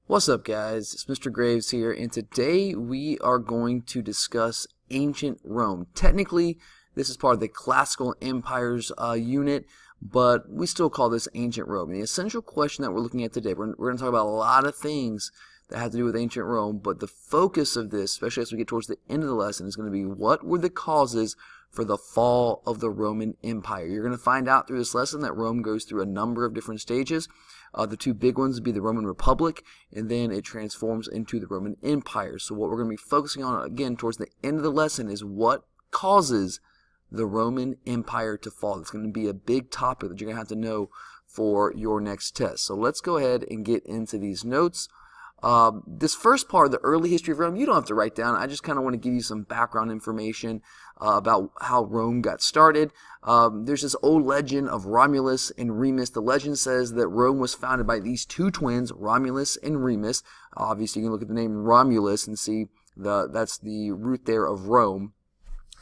What's up, guys? It's Mr. Graves here, and today we are going to discuss ancient Rome. Technically, this is part of the Classical Empires unit, but we still call this ancient Rome. And the essential question that we're looking at today, we're going to talk about a lot of things that have to do with ancient Rome, but the focus of this, especially as we get towards the end of the lesson, is going to be what were the causes for the fall of the Roman Empire. You're going to find out through this lesson that Rome goes through a number of different stages. The two big ones would be the Roman Republic, and then it transforms into the Roman Empire. So what we're going to be focusing on, again, towards the end of the lesson is what causes the Roman Empire to fall. It's going to be a big topic that you're going to have to know for your next test. So let's go ahead and get into these notes. This first part, the early history of Rome, you don't have to write down. I just kind of want to give you some background information about how Rome got started. There's this old legend of Romulus and Remus. The legend says that Rome was founded by these two twins, Romulus and Remus. Obviously, you can look at the name Romulus and see that's the root there of Rome.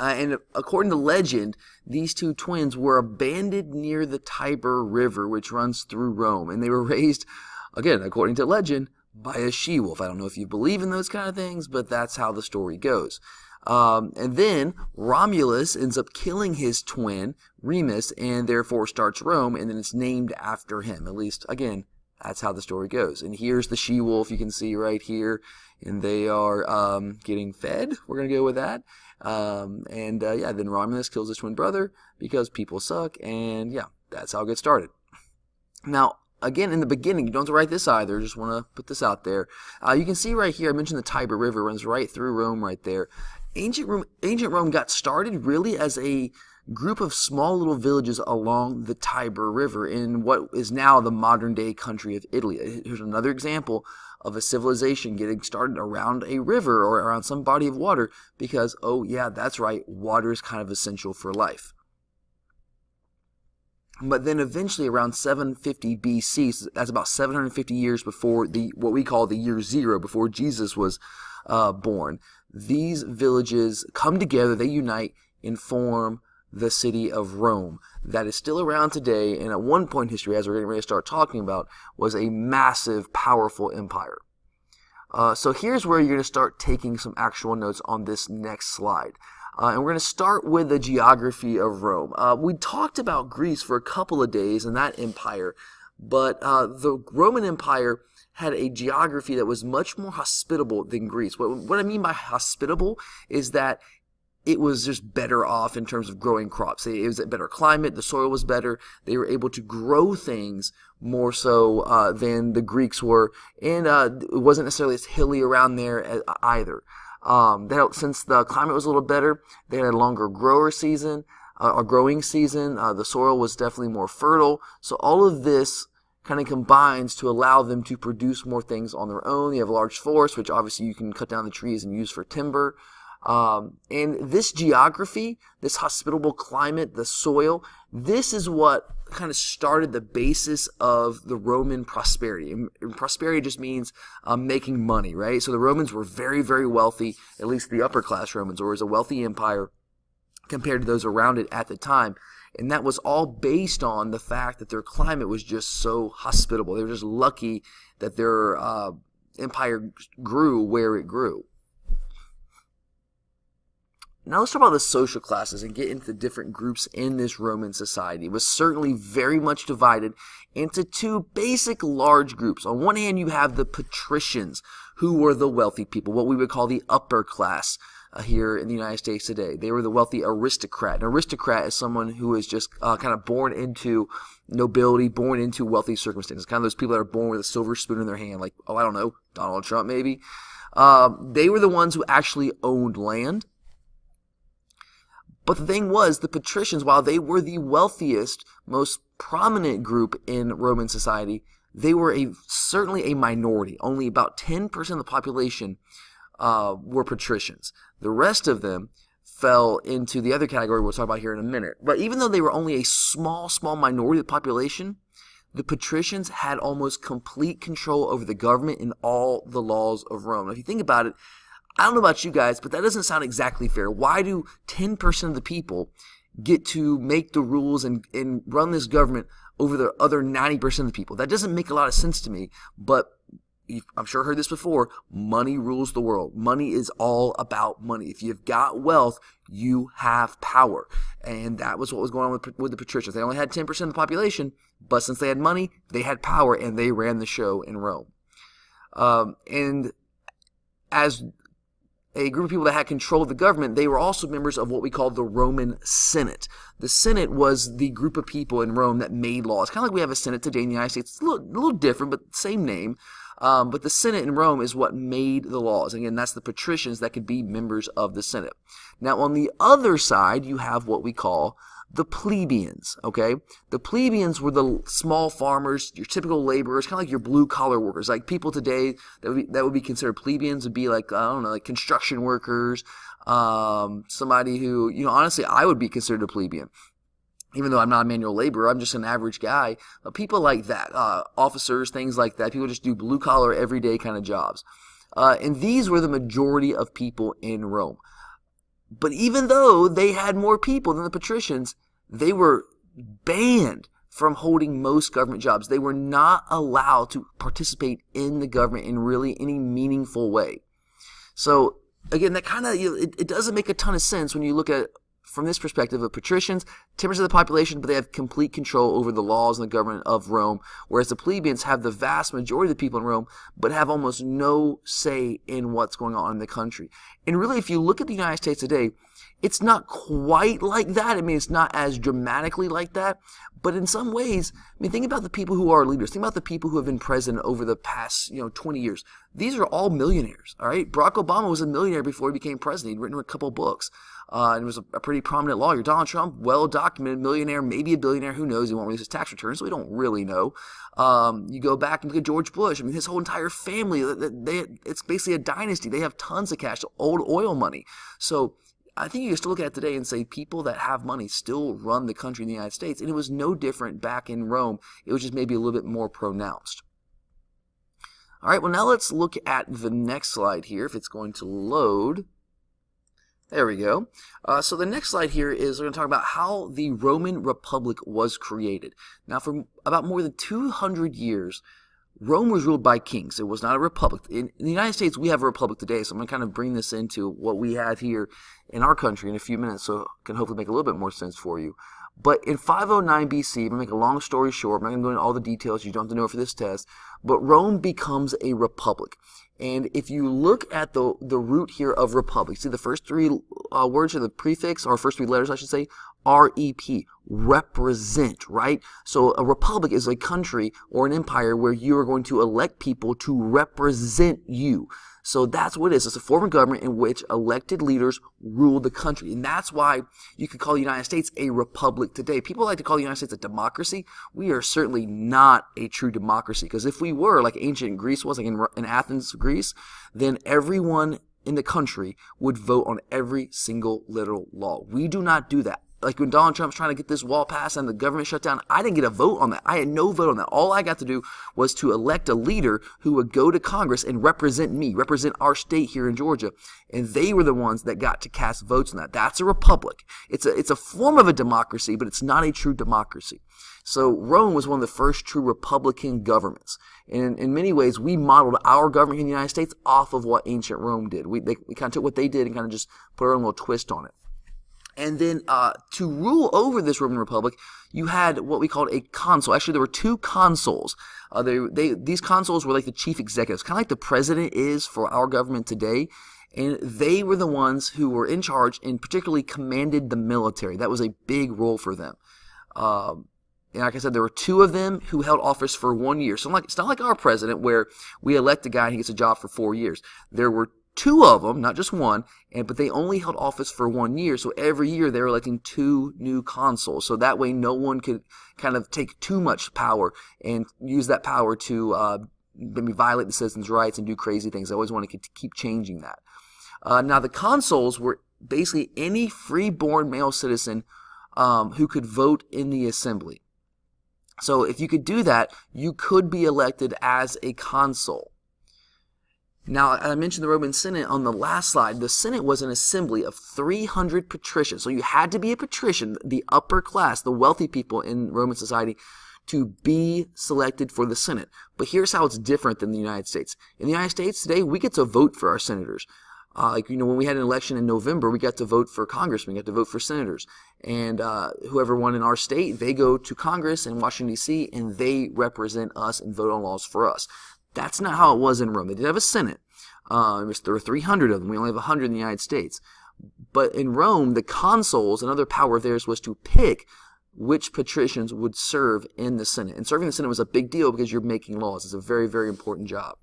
And according to legend, these two twins were abandoned near the Tiber River, which runs through Rome. And they were raised, again, according to legend, by a she-wolf. I don't know if you believe in those kind of things, but that's how the story goes. And then Romulus ends up killing his twin, Remus, and therefore starts Rome, and then it's named after him. At least, again, that's how the story goes. And here's the she-wolf you can see right here, and they are getting fed. We're going to go with that. Yeah, then Romulus kills his twin brother because people suck, and yeah, that's how it gets started. Now, again, in the beginning, you don't have to write this either. Just want to put this out there. You can see right here, I mentioned the Tiber River runs right through Rome right there. Ancient Rome got started really as a group of small little villages along the Tiber River in what is now the modern-day country of Italy. Here's another example of a civilization getting started around a river or around some body of water because, oh yeah, that's right, water is kind of essential for life. But then eventually around 750 BC, so that's about 750 years before what we call the year zero, before Jesus was born, these villages come together, they unite and form the city of Rome that is still around today, and at one point in history, as we're getting ready to start talking about, was a massive, powerful empire. So here's where you're going to start taking some actual notes on this next slide. And we're going to start with the geography of Rome. We talked about Greece for a couple of days and that empire, but the Roman Empire had a geography that was much more hospitable than Greece. What I mean by hospitable is that it was just better off in terms of growing crops. It was a better climate, the soil was better, they were able to grow things more so than the Greeks were, and it wasn't necessarily as hilly around there either. Since the climate was a little better, they had a longer growing season. The soil was definitely more fertile. So all of this kind of combines to allow them to produce more things on their own. You have a large forest, which obviously you can cut down the trees and use for timber. And this geography, this hospitable climate, the soil, this is what kind of started the basis of the Roman prosperity. And prosperity just means making money, right? So the Romans were very, very wealthy, at least the upper class Romans, or as a wealthy empire compared to those around it at the time. And that was all based on the fact that their climate was just so hospitable. They were just lucky that their empire grew where it grew. Now let's talk about the social classes and get into the different groups in this Roman society. It was certainly very much divided into two basic large groups. On one hand, you have the patricians, who were the wealthy people, what we would call the upper class here in the United States today. They were the wealthy aristocrat. An aristocrat is someone who is just kind of born into nobility, born into wealthy circumstances. Kind of those people that are born with a silver spoon in their hand, like, oh, I don't know, Donald Trump maybe. They were the ones who actually owned land. But the thing was, the patricians, while they were the wealthiest, most prominent group in Roman society, they were certainly a minority. Only about 10% of the population were patricians. The rest of them fell into the other category we'll talk about here in a minute. But even though they were only a small minority of the population, the patricians had almost complete control over the government and all the laws of Rome. Now, if you think about it, I don't know about you guys, but that doesn't sound exactly fair. Why do 10% of the people get to make the rules and run this government over the other 90% of the people? That doesn't make a lot of sense to me, but I'm sure heard this before, money rules the world. Money is all about money. If you've got wealth, you have power. And that was what was going on with the patricians. They only had 10% of the population, but since they had money, they had power, and they ran the show in Rome. And as a group of people that had control of the government, they were also members of what we call the Roman Senate. The Senate was the group of people in Rome that made laws. Kind of like we have a Senate today in the United States. It's a little different, but same name. But the Senate in Rome is what made the laws. Again, that's the patricians that could be members of the Senate. Now, on the other side, you have what we call the plebeians, okay? The plebeians were the small farmers, your typical laborers, kind of like your blue-collar workers. Like people today that would be considered plebeians would be like, I don't know, like construction workers, somebody who, honestly, I would be considered a plebeian. Even though I'm not a manual laborer, I'm just an average guy. People like that, officers, things like that, people just do blue-collar, everyday kind of jobs. And these were the majority of people in Rome. But even though they had more people than the patricians, they were banned from holding most government jobs. They were not allowed to participate in the government in really any meaningful way. So, again, that kind of, it doesn't make a ton of sense when you look at from this perspective of patricians, 10% of the population, but they have complete control over the laws and the government of Rome, whereas the plebeians have the vast majority of the people in Rome, but have almost no say in what's going on in the country. And really, if you look at the United States today, it's not quite like that. I mean, it's not as dramatically like that, but in some ways, think about the people who are leaders. Think about the people who have been president over the past, 20 years. These are all millionaires, all right? Barack Obama was a millionaire before he became president. He'd written a couple books. And was a pretty prominent lawyer. Donald Trump, well-documented millionaire, maybe a billionaire, who knows? He won't release his tax returns, so we don't really know. You go back and look at George Bush. His whole entire family, it's basically a dynasty. They have tons of cash, old oil money. So I think you can still look at it today and say people that have money still run the country in the United States, and it was no different back in Rome. It was just maybe a little bit more pronounced. All right, well, now let's look at the next slide here, if it's going to load. There we go. So the next slide here is we're going to talk about how the Roman Republic was created. Now, for about more than 200 years, Rome was ruled by kings. It was not a republic. In the United States, we have a republic today, so I'm going to kind of bring this into what we have here in our country in a few minutes, so it can hopefully make a little bit more sense for you. But in 509 BC, I'm going to make a long story short, I'm not going to go into all the details, you don't have to know it for this test, but Rome becomes a republic. And if you look at the root here of republic, see the first three words are the prefix, or first three letters, I should say, R-E-P, represent, right? So a republic is a country or an empire where you are going to elect people to represent you. So that's what it is. It's a form of government in which elected leaders rule the country. And that's why you could call the United States a republic today. People like to call the United States a democracy. We are certainly not a true democracy, because if we were, like ancient Greece was, like in Athens, Greece, then everyone in the country would vote on every single literal law. We do not do that. Like when Donald Trump's trying to get this wall passed and the government shut down, I didn't get a vote on that. I had no vote on that. All I got to do was to elect a leader who would go to Congress and represent me, represent our state here in Georgia. And they were the ones that got to cast votes on that. That's a republic. It's a form of a democracy, but it's not a true democracy. So Rome was one of the first true republican governments. And in many ways, we modeled our government in the United States off of what ancient Rome did. We kind of took what they did and kind of just put our own little twist on it. And then to rule over this Roman Republic, you had what we called a consul. Actually, there were two consuls. These consuls were like the chief executives, kind of like the president is for our government today. And they were the ones who were in charge and particularly commanded the military. That was a big role for them. And like I said, there were two of them who held office for 1 year. So it's not like our president where we elect a guy and he gets a job for 4 years. There were two of them, not just one, but they only held office for 1 year. So every year they were electing two new consuls. So that way no one could kind of take too much power and use that power to maybe violate the citizens' rights and do crazy things. They always want to keep changing that. Now the consuls were basically any free-born male citizen who could vote in the assembly. So if you could do that, you could be elected as a consul. Now, I mentioned the Roman Senate on the last slide. The Senate was an assembly of 300 patricians. So you had to be a patrician, the upper class, the wealthy people in Roman society, to be selected for the Senate. But here's how it's different than the United States. In the United States today, we get to vote for our senators. When we had an election in November, we got to vote for congressmen, we got to vote for senators. And whoever won in our state, they go to Congress in Washington, D.C., and they represent us and vote on laws for us. That's not how it was in Rome. They did have a Senate. There were 300 of them. We only have 100 in the United States. But in Rome, the consuls, another power of theirs, was to pick which patricians would serve in the Senate. And serving the Senate was a big deal because you're making laws. It's a very, very important job.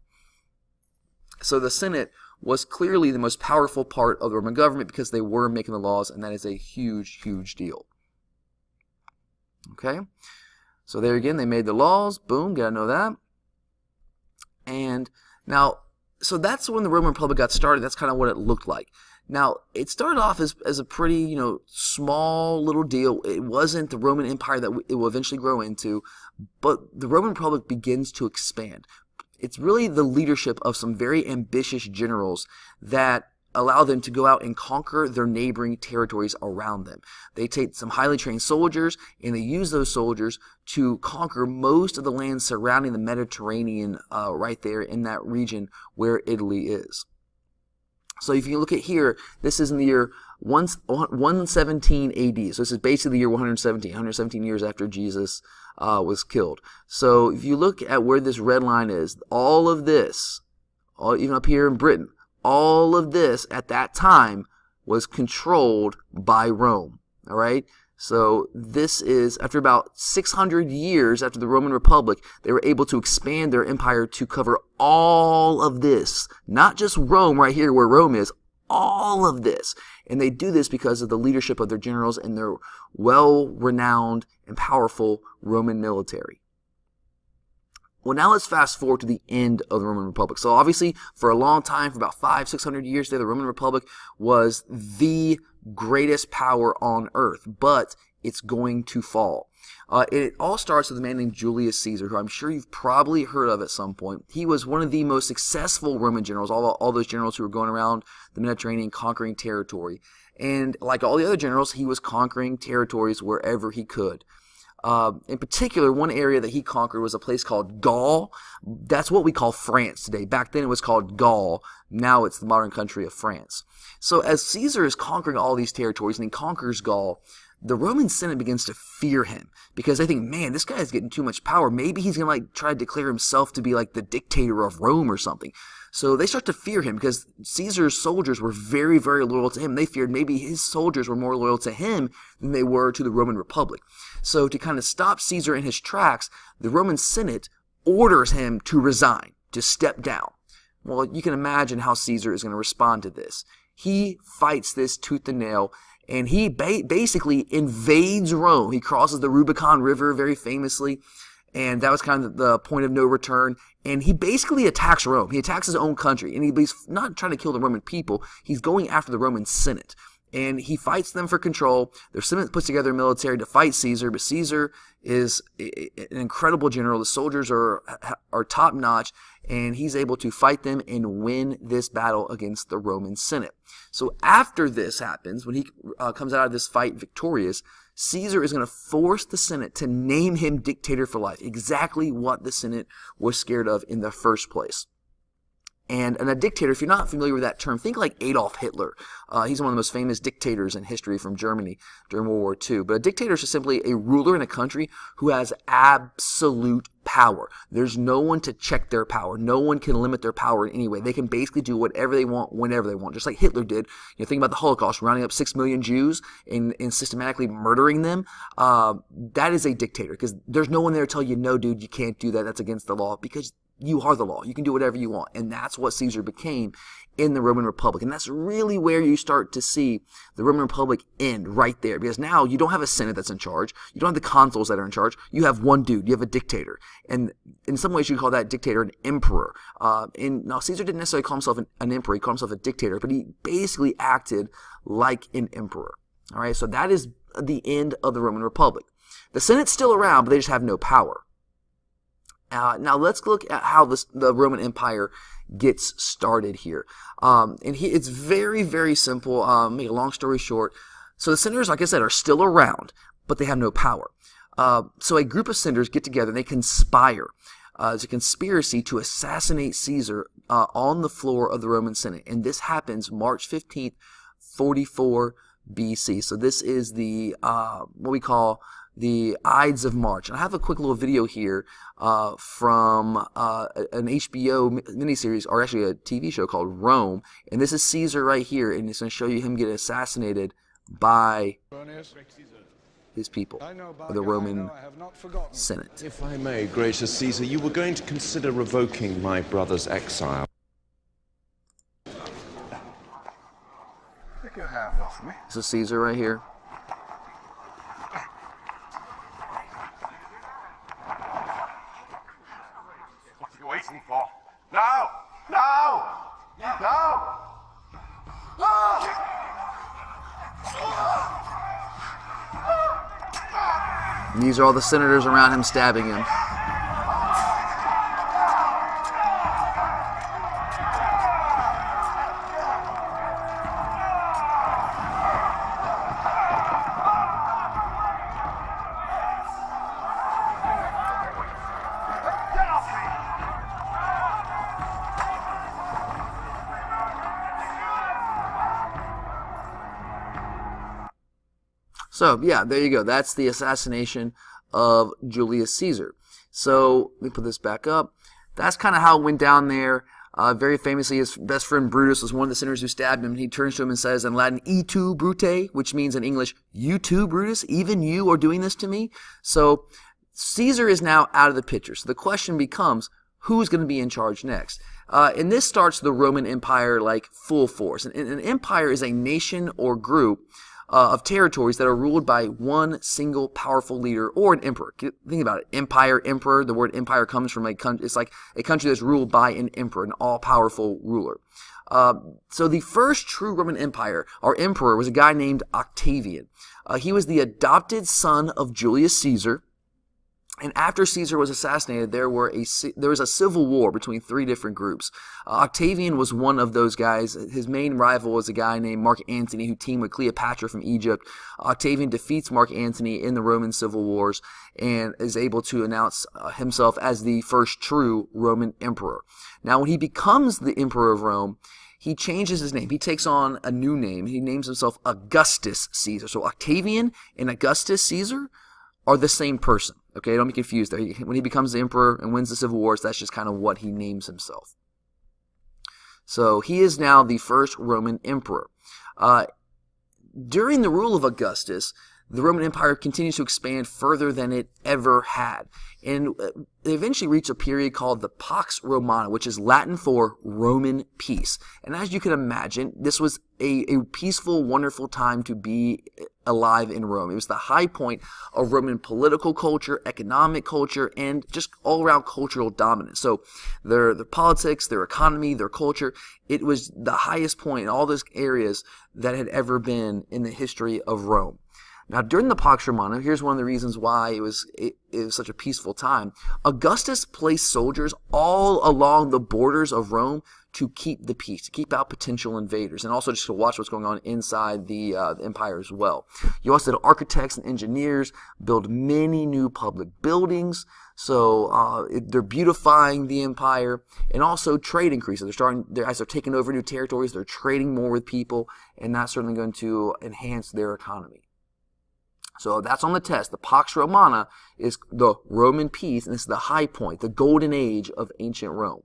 So the Senate was clearly the most powerful part of the Roman government because they were making the laws, and that is a huge, huge deal. Okay? So there again, they made the laws. Boom, gotta know that. And now, so that's when the Roman Republic got started. That's kind of what it looked like. Now, it started off as a pretty, small little deal. It wasn't the Roman Empire that it will eventually grow into, but the Roman Republic begins to expand. It's really the leadership of some very ambitious generals that allow them to go out and conquer their neighboring territories around them. They take some highly trained soldiers, and they use those soldiers to conquer most of the land surrounding the Mediterranean right there in that region where Italy is. So if you look at here, this is in the year 117 AD. So this is basically the year 117 years after Jesus was killed. So if you look at where this red line is, all of this, even up here in Britain, all of this at that time was controlled by Rome. All right? So this is, after about 600 years after the Roman Republic, they were able to expand their empire to cover all of this. Not just Rome right here where Rome is, all of this. And they do this because of the leadership of their generals and their well-renowned and powerful Roman military. Well, now let's fast forward to the end of the Roman Republic. So obviously, for a long time, for about 500-600 years there, the Roman Republic was the greatest power on earth, but it's going to fall. It all starts with a man named Julius Caesar, who I'm sure you've probably heard of at some point. He was one of the most successful Roman generals, all those generals who were going around the Mediterranean conquering territory. And like all the other generals, he was conquering territories wherever he could. In particular, one area that he conquered was a place called Gaul. That's what we call France today. Back then it was called Gaul. Now it's the modern country of France. So as Caesar is conquering all these territories and he conquers Gaul, the Roman Senate begins to fear him because they think, man, this guy is getting too much power. Maybe he's going to try to declare himself to be like the dictator of Rome or something. So they start to fear him because Caesar's soldiers were very, very loyal to him. They feared maybe his soldiers were more loyal to him than they were to the Roman Republic. So to kind of stop Caesar in his tracks, the Roman Senate orders him to resign, to step down. Well, you can imagine how Caesar is going to respond to this. He fights this tooth and nail, and he basically invades Rome. He crosses the Rubicon River very famously, and that was kind of the point of no return. And he basically attacks Rome. He attacks his own country, and he's not trying to kill the Roman people. He's going after the Roman Senate. And he fights them for control. Their Senate puts together a military to fight Caesar, but Caesar is an incredible general. The soldiers are top-notch, and he's able to fight them and win this battle against the Roman Senate. So after this happens, when he comes out of this fight victorious, Caesar is going to force the Senate to name him dictator for life, exactly what the Senate was scared of in the first place. And a dictator, if you're not familiar with that term, think like Adolf Hitler. He's one of the most famous dictators in history from Germany during World War II. But a dictator is just simply a ruler in a country who has absolute power. There's no one to check their power. No one can limit their power in any way. They can basically do whatever they want, whenever they want, just like Hitler did. Think about the Holocaust, rounding up 6 million Jews and systematically murdering them. That is a dictator, because there's no one there to tell you, no, dude, you can't do that. That's against the law, because you are the law. You can do whatever you want. And that's what Caesar became in the Roman Republic. And that's really where you start to see the Roman Republic end, right there. Because now you don't have a Senate that's in charge. You don't have the consuls that are in charge. You have one dude. You have a dictator. And in some ways you call that dictator an emperor. And now Caesar didn't necessarily call himself an emperor. He called himself a dictator. But he basically acted like an emperor. All right, so that is the end of the Roman Republic. The Senate's still around, but they just have no power. Now let's look at how the Roman Empire gets started here. It's very, very simple. Make a long story short. So the senators, like I said, are still around, but they have no power. So a group of senators get together and they conspire. It's a conspiracy to assassinate Caesar on the floor of the Roman Senate. And this happens March 15th, 44 BC. So this is the what we call the Ides of March. And I have a quick little video here from an HBO miniseries, or actually a TV show called Rome. And this is Caesar right here, and it's going to show you him get assassinated by his people, the Roman Senate. If I may, gracious Caesar, you were going to consider revoking my brother's exile. Take your hands off me. This is Caesar right here. What are you waiting for? No! No! No! And these are all the senators around him stabbing him. So, yeah, there you go. That's the assassination of Julius Caesar. So, let me put this back up. That's kind of how it went down there. Very famously, his best friend Brutus was one of the senators who stabbed him. He turns to him and says in Latin, "E tu, Brute," which means in English, "You too, Brutus? Even you are doing this to me?" So, Caesar is now out of the picture. So the question becomes, who's going to be in charge next? And this starts the Roman Empire like full force. And an empire is a nation or group of territories that are ruled by one single powerful leader or an emperor. Think about it. Empire, emperor. The word empire comes from a country. It's like a country that's ruled by an emperor, an all-powerful ruler. So the first true Roman Empire, our emperor, was a guy named Octavian. He was the adopted son of Julius Caesar. And after Caesar was assassinated, there was a civil war between three different groups. Octavian was one of those guys. His main rival was a guy named Mark Antony, who teamed with Cleopatra from Egypt. Octavian defeats Mark Antony in the Roman civil wars and is able to announce himself as the first true Roman emperor. Now, when he becomes the emperor of Rome, he changes his name. He takes on a new name. He names himself Augustus Caesar. So Octavian and Augustus Caesar are the same person. Okay, don't be confused there. When he becomes the emperor and wins the civil wars, that's just kind of what he names himself. So he is now the first Roman emperor. During the rule of Augustus, the Roman Empire continues to expand further than it ever had. And they eventually reached a period called the Pax Romana, which is Latin for Roman peace. And as you can imagine, this was a peaceful, wonderful time to be alive in Rome. It was the high point of Roman political culture, economic culture, and just all-around cultural dominance. So their politics, their economy, their culture, it was the highest point in all those areas that had ever been in the history of Rome. Now, during the Pax Romana, here's one of the reasons why it was such a peaceful time. Augustus placed soldiers all along the borders of Rome to keep the peace, to keep out potential invaders, and also just to watch what's going on inside the empire as well. You also had architects and engineers build many new public buildings, so they're beautifying the empire, and also trade increases. As they're taking over new territories, they're trading more with people, and that's certainly going to enhance their economy. So that's on the test. The Pax Romana is the Roman peace, and it's the high point, the golden age of ancient Rome.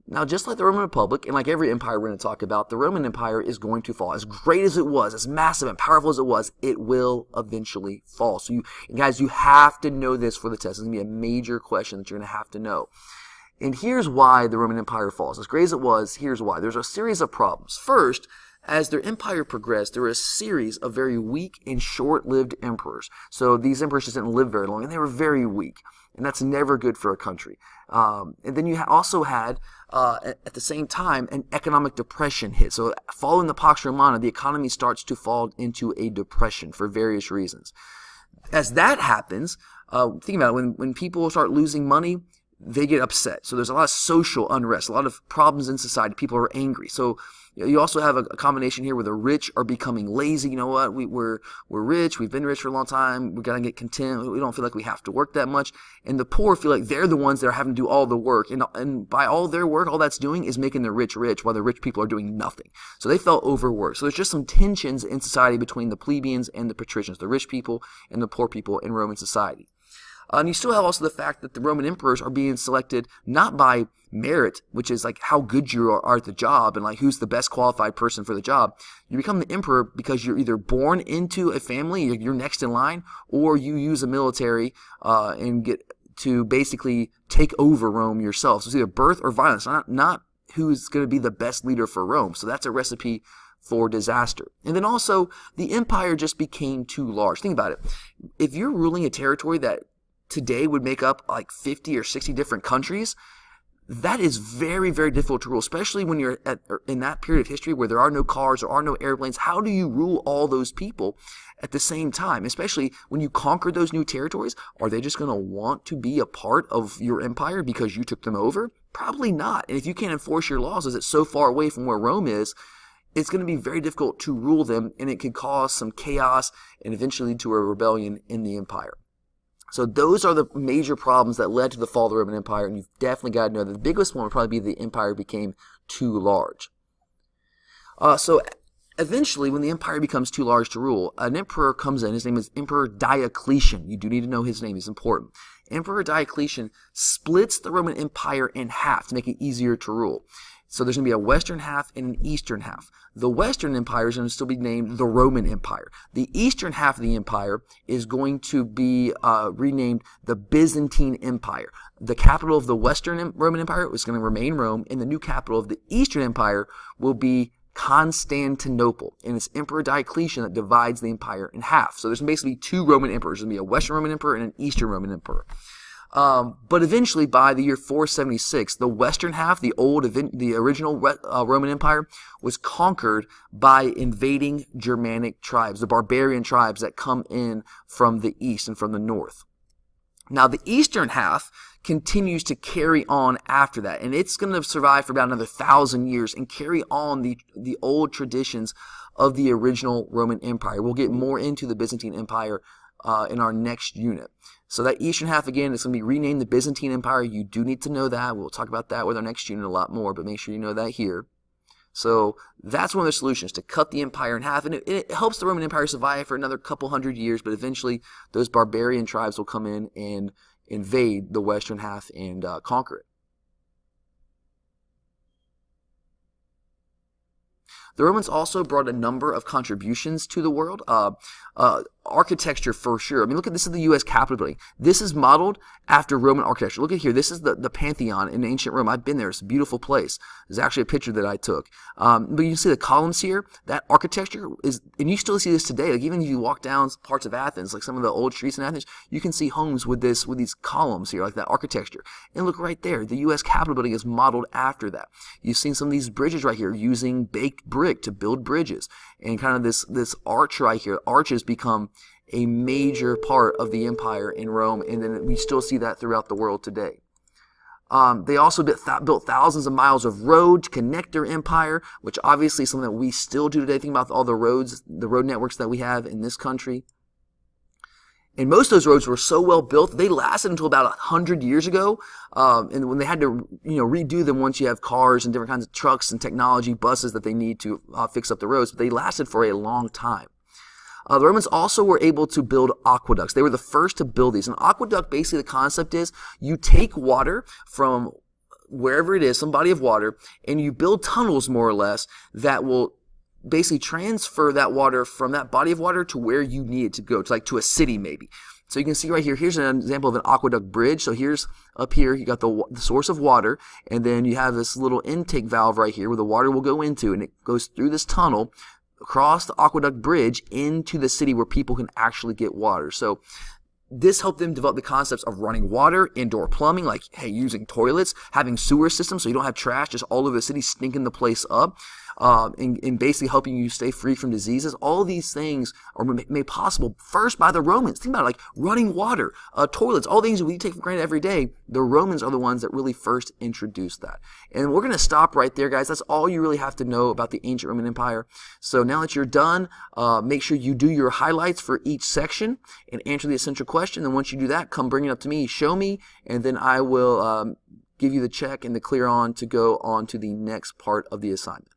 Now, just like the Roman Republic, and like every empire we're going to talk about, the Roman Empire is going to fall. As great as it was, as massive and powerful as it was, it will eventually fall. So guys, you have to know this for the test. It's going to be a major question that you're going to have to know. And here's why the Roman Empire falls. As great as it was, here's why. There's a series of problems. First, as their empire progressed, there were a series of very weak and short-lived emperors. So these emperors just didn't live very long, and they were very weak. And that's never good for a country. And then you also had, at the same time, an economic depression hit. So following the Pax Romana, the economy starts to fall into a depression for various reasons. As that happens, think about it, when people start losing money, they get upset. So there's a lot of social unrest, a lot of problems in society. People are angry. So you also have a combination here where the rich are becoming lazy. You know what? We're rich. We've been rich for a long time. We got to get content. We don't feel like we have to work that much. And the poor feel like they're the ones that are having to do all the work. And by all their work, all that's doing is making the rich rich, while the rich people are doing nothing. So they felt overworked. So there's just some tensions in society between the plebeians and the patricians, the rich people and the poor people in Roman society. And you still have also the fact that the Roman emperors are being selected not by merit, which is like how good you are at the job and like who's the best qualified person for the job. You become the emperor because you're either born into a family, you're next in line, or you use a military and get to basically take over Rome yourself. So it's either birth or violence, not who's going to be the best leader for Rome. So that's a recipe for disaster. And then also, the empire just became too large. Think about it. If you're ruling a territory that today would make up like 50 or 60 different countries, that is very, very difficult to rule, especially when you're in that period of history where there are no cars, there are no airplanes. How do you rule all those people at the same time? Especially when you conquer those new territories, are they just going to want to be a part of your empire because you took them over? Probably not. And if you can't enforce your laws as it's so far away from where Rome is, it's going to be very difficult to rule them, and it could cause some chaos and eventually lead to a rebellion in the empire. So those are the major problems that led to the fall of the Roman Empire, and you've definitely got to know that the biggest one would probably be the empire became too large. So eventually, when the empire becomes too large to rule, an emperor comes in. His name is Emperor Diocletian. You do need to know his name. He's important. Emperor Diocletian splits the Roman Empire in half to make it easier to rule. So there's going to be a western half and an eastern half. The western empire is going to still be named the Roman Empire. The eastern half of the empire is going to be renamed the Byzantine Empire. The capital of the western Roman Empire is going to remain Rome, and the new capital of the eastern empire will be Constantinople. And it's Emperor Diocletian that divides the empire in half. So there's basically two Roman emperors. There's going to be a western Roman emperor and an eastern Roman emperor. But eventually, by the year 476, the western half, the original Roman Empire, was conquered by invading Germanic tribes, the barbarian tribes that come in from the east and from the north. Now, the eastern half continues to carry on after that, and it's going to survive for about another 1,000 years and carry on the old traditions of the original Roman Empire. We'll get more into the Byzantine Empire in our next unit. So that eastern half, again, is going to be renamed the Byzantine Empire. You do need to know that. We'll talk about that with our next unit a lot more, but make sure you know that here. So that's one of the solutions, to cut the empire in half. And it helps the Roman Empire survive for another couple hundred years, but eventually those barbarian tribes will come in and invade the western half and conquer it. The Romans also brought a number of contributions to the world. Architecture for sure. I mean, look at this is the U.S. Capitol building. This is modeled after Roman architecture. Look at here. This is the Pantheon in ancient Rome. I've been there. It's a beautiful place. There's actually a picture that I took. But you can see the columns here. That architecture is, and you still see this today. Like even if you walk down parts of Athens, like some of the old streets in Athens, you can see homes with these columns here, like that architecture. And look right there. The U.S. Capitol building is modeled after that. You've seen some of these bridges right here using baked brick to build bridges, and kind of this arch right here. Arches become a major part of the empire in Rome, and then we still see that throughout the world today. They also built thousands of miles of road to connect their empire, which obviously is something that we still do today. Think about all the roads, the road networks that we have in this country. And most of those roads were so well built, they lasted until about 100 years ago. And when they had to, redo them once you have cars and different kinds of trucks and technology, buses that they need to fix up the roads, but they lasted for a long time. The Romans also were able to build aqueducts. They were the first to build these. An aqueduct, basically the concept is you take water from wherever it is, some body of water, and you build tunnels more or less that will basically transfer that water from that body of water to where you need it to go, to a city maybe. So you can see right here, here's an example of an aqueduct bridge. So here's up here, you got the source of water, and then you have this little intake valve right here where the water will go into, and it goes through this tunnel across the aqueduct bridge into the city where people can actually get water. So this helped them develop the concepts of running water, indoor plumbing, using toilets, having sewer systems so you don't have trash just all over the city stinking the place up. in basically helping you stay free from diseases. All of these things are made possible first by the Romans. Think about it, like running water, toilets, all things that we take for granted every day. The Romans are the ones that really first introduced that. And we're going to stop right there, guys. That's all you really have to know about the ancient Roman Empire. So now that you're done, make sure you do your highlights for each section and answer the essential question. And once you do that, come bring it up to me, show me, and then I will give you the check and the clear on to go on to the next part of the assignment.